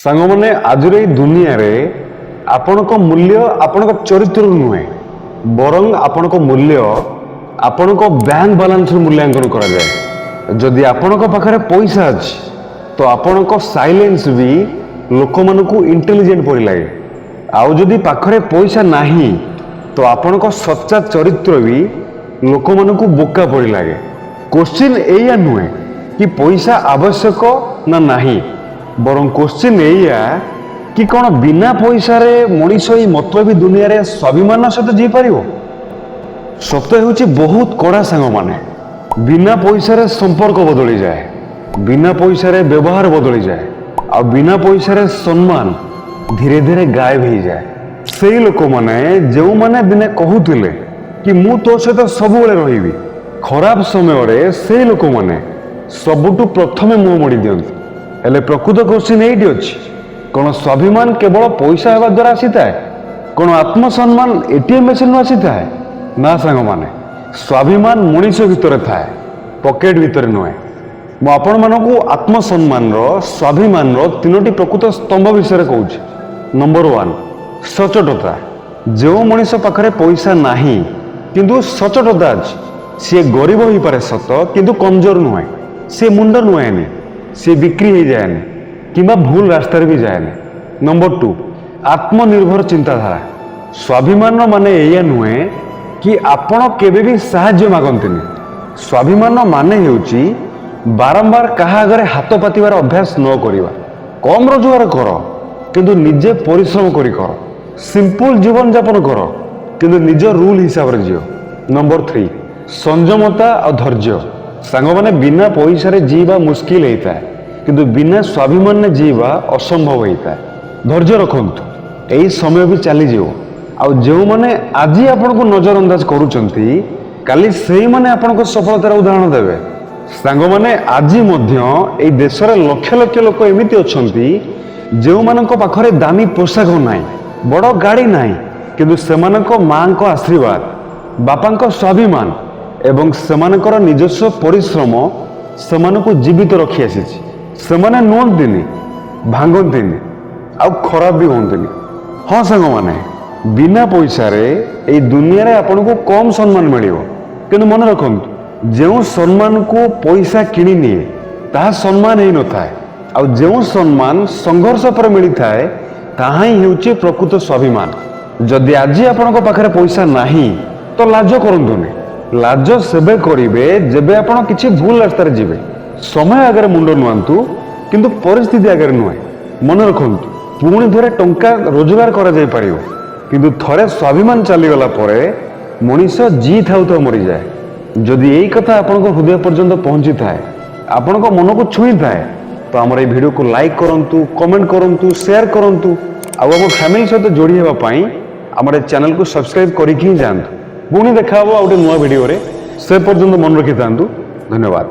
ସାଙ୍ଗମାନେ ଆଜିର ଏଇ ଦୁନିଆରେ ଆପଣଙ୍କ ମୂଲ୍ୟ ଆପଣଙ୍କ ଚରିତ୍ରରୁ ନୁହେଁ, ବରଂ ଆପଣଙ୍କ ମୂଲ୍ୟ ଆପଣଙ୍କ ବ୍ୟାଙ୍କ ବାଲାନ୍ସରୁ ମୂଲ୍ୟାଙ୍କନ କରାଯାଏ। ଯଦି ଆପଣଙ୍କ ପାଖରେ ପଇସା ଅଛି ତ ଆପଣଙ୍କ ସାଇଲେନ୍ସ ବି ଲୋକମାନଙ୍କୁ ଇଣ୍ଟେଲିଜେଣ୍ଟ ପରି ଲାଗେ। ଆଉ ଯଦି ପାଖରେ ପଇସା ନାହିଁ ତ ଆପଣଙ୍କ ସଚ୍ଚା ଚରିତ୍ର ବି ଲୋକମାନଙ୍କୁ ବୋକା ପରି ଲାଗେ। କ୍ୱେଶ୍ଚିନ୍ ଏଇଆ ନୁହେଁ କି ପଇସା ଆବଶ୍ୟକ ନା ନାହିଁ, ବରଂ କ୍ୱେଶ୍ଚିନ୍ ଏଇଆ କି କ'ଣ ବିନା ପଇସାରେ ମଣିଷ ଏଇ ମତଲବୀ ଦୁନିଆରେ ସ୍ୱାଭିମାନ ସହିତ ଯାଇପାରିବ? ସତ୍ୟ ହେଉଛି ବହୁତ କଡ଼ା ସାଙ୍ଗମାନେ। ବିନା ପଇସାରେ ସମ୍ପର୍କ ବଦଳିଯାଏ, ବିନା ପଇସାରେ ବ୍ୟବହାର ବଦଳିଯାଏ, ଆଉ ବିନା ପଇସାରେ ସମ୍ମାନ ଧୀରେ ଧୀରେ ଗାୟବ ହେଇଯାଏ। ସେଇ ଲୋକମାନେ ଯେଉଁମାନେ ଦିନେ କହୁଥିଲେ କି ମୁଁ ତୋ ସହିତ ସବୁବେଳେ ରହିବି, ଖରାପ ସମୟରେ ସେଇ ଲୋକମାନେ ସବୁଠୁ ପ୍ରଥମେ ମୁହଁ ମୋଡ଼ି ଦିଅନ୍ତି। ହେଲେ ପ୍ରକୃତ କ୍ୱେଶ୍ଚିନ୍ ଏଇଠି ଅଛି, କ'ଣ ସ୍ୱାଭିମାନ କେବଳ ପଇସା ହେବା ଦ୍ୱାରା ଆସିଥାଏ? କ'ଣ ଆତ୍ମସମ୍ମାନ ଏଟିଏମ୍ ମେସିନ୍ରୁ ଆସିଥାଏ? ନା ସାଙ୍ଗମାନେ, ସ୍ୱାଭିମାନ ମଣିଷ ଭିତରେ ଥାଏ, ପକେଟ ଭିତରେ ନୁହେଁ। ମୁଁ ଆପଣମାନଙ୍କୁ ଆତ୍ମସମ୍ମାନର, ସ୍ୱାଭିମାନର ତିନୋଟି ପ୍ରକୃତ ସ୍ତମ୍ଭ ବିଷୟରେ କହୁଛି। ନମ୍ବର 1, ସଚ୍ଚୋଟତା। ଯେଉଁ ମଣିଷ ପାଖରେ ପଇସା ନାହିଁ କିନ୍ତୁ ସଚ୍ଚୋଟତା ଅଛି, ସିଏ ଗରିବ ହୋଇପାରେ ସତ କିନ୍ତୁ କମଜୋର ନୁହେଁ, ସିଏ ମୁଣ୍ଡ ନୁହେଁନି, ସିଏ ବିକ୍ରି ହେଇଯାଏନି କିମ୍ବା ଭୁଲ ରାସ୍ତାରେ ବି ଯାଏନି। ନମ୍ବର 2, ଆତ୍ମନିର୍ଭର ଚିନ୍ତାଧାରା। ସ୍ୱାଭିମାନ ମାନେ ଏଇଆ ନୁହେଁ କି ଆପଣ କେବେ ବି ସାହାଯ୍ୟ ମାଗନ୍ତିନି। ସ୍ୱାଭିମାନ ମାନେ ହେଉଛି ବାରମ୍ବାର କାହା ଆଗରେ ହାତ ପାତିବାର ଅଭ୍ୟାସ ନ କରିବା। କମ୍ ରୋଜଗାର କର କିନ୍ତୁ ନିଜେ ପରିଶ୍ରମ କରି କର। ସିମ୍ପଲ ଜୀବନଯାପନ କର କିନ୍ତୁ ନିଜ ରୁଲ୍ ହିସାବରେ ଜିଅ। ନମ୍ବର 3, ସଂଯମତା ଆଉ ଧୈର୍ଯ୍ୟ। ସାଙ୍ଗମାନେ, ବିନା ପଇସାରେ ଜିଇବା ମୁସ୍କିଲ ହେଇଥାଏ କିନ୍ତୁ ବିନା ସ୍ୱାଭିମାନରେ ଜିଇବା ଅସମ୍ଭବ ହେଇଥାଏ। ଧୈର୍ଯ୍ୟ ରଖନ୍ତୁ, ଏଇ ସମୟ ବି ଚାଲିଯିବ। ଆଉ ଯେଉଁମାନେ ଆଜି ଆପଣଙ୍କୁ ନଜରଅନ୍ଦାଜ କରୁଛନ୍ତି, କାଲି ସେଇମାନେ ଆପଣଙ୍କ ସଫଳତାର ଉଦାହରଣ ଦେବେ। ସାଙ୍ଗମାନେ, ଆଜି ମଧ୍ୟ ଏଇ ଦେଶରେ ଲକ୍ଷ ଲକ୍ଷ ଲୋକ ଏମିତି ଅଛନ୍ତି ଯେଉଁମାନଙ୍କ ପାଖରେ ଦାମୀ ପୋଷାକ ନାହିଁ, ବଡ଼ ଗାଡ଼ି ନାହିଁ, କିନ୍ତୁ ସେମାନଙ୍କ ମାଙ୍କ ଆଶୀର୍ବାଦ, ବାପାଙ୍କ ସ୍ୱାଭିମାନ ଏବଂ ସେମାନଙ୍କର ନିଜସ୍ୱ ପରିଶ୍ରମ ସେମାନଙ୍କୁ ଜୀବିତ ରଖି ଆସିଛି। ସେମାନେ ନୁହଁନ୍ତିନି, ଭାଙ୍ଗନ୍ତିନି, ଆଉ ଖରାପ ବି ହୁଅନ୍ତିନି। ହଁ ସାଙ୍ଗମାନେ, ବିନା ପଇସାରେ ଏଇ ଦୁନିଆରେ ଆପଣଙ୍କୁ କମ୍ ସମ୍ମାନ ମିଳିବ, କିନ୍ତୁ ମନେ ରଖନ୍ତୁ, ଯେଉଁ ସମ୍ମାନକୁ ପଇସା କିଣି ନିଏ ତାହା ସମ୍ମାନ ହେଇନଥାଏ, ଆଉ ଯେଉଁ ସମ୍ମାନ ସଂଘର୍ଷ ପରେ ମିଳିଥାଏ ତାହା ହିଁ ହେଉଛି ପ୍ରକୃତ ସ୍ୱାଭିମାନ। ଯଦି ଆଜି ଆପଣଙ୍କ ପାଖରେ ପଇସା ନାହିଁ ତ ଲାଜ କରନ୍ତୁନି। ଲାଜ ସେବେ କରିବେ ଯେବେ ଆପଣ କିଛି ଭୁଲ ରାସ୍ତାରେ ଯିବେ। ସମୟ ଆଗରେ ମୁଣ୍ଡ ନୁଆନ୍ତୁ କିନ୍ତୁ ପରିସ୍ଥିତି ଆଗରେ ନୁହେଁ। ମନେ ରଖନ୍ତୁ, ପୁଣି ଥରେ ଟଙ୍କା ରୋଜଗାର କରାଯାଇପାରିବ, କିନ୍ତୁ ଥରେ ସ୍ୱାଭିମାନ ଚାଲିଗଲା ପରେ ମଣିଷ ଜି ଥାଉ ଥାଉ ମରିଯାଏ। ଯଦି ଏଇ କଥା ଆପଣଙ୍କ ହୃଦୟ ପର୍ଯ୍ୟନ୍ତ ପହଞ୍ଚିଥାଏ, ଆପଣଙ୍କ ମନକୁ ଛୁଇଁଥାଏ, ତ ଆମର এই ଭିଡ଼ିଓକୁ ଲାଇକ୍ କରନ୍ତୁ, କମେଣ୍ଟ କରନ୍ତୁ, ସେୟାର କରନ୍ତୁ, ଆଉ ଆମ ଫ୍ୟାମିଲି ସହିତ ଯୋଡ଼ି ହେବା ପାଇଁ ଆମର এই ଚ୍ୟାନେଲକୁ ସବସ୍କ୍ରାଇବ୍ କରିକି ହିଁ ଯାଆନ୍ତୁ। ପୁଣି ଦେଖା ହେବ ଆଉ ଗୋଟେ ନୂଆ ଭିଡ଼ିଓରେ। ସେ ପର୍ଯ୍ୟନ୍ତ ମନେ ରଖିଥାନ୍ତୁ। ଧନ୍ୟବାଦ।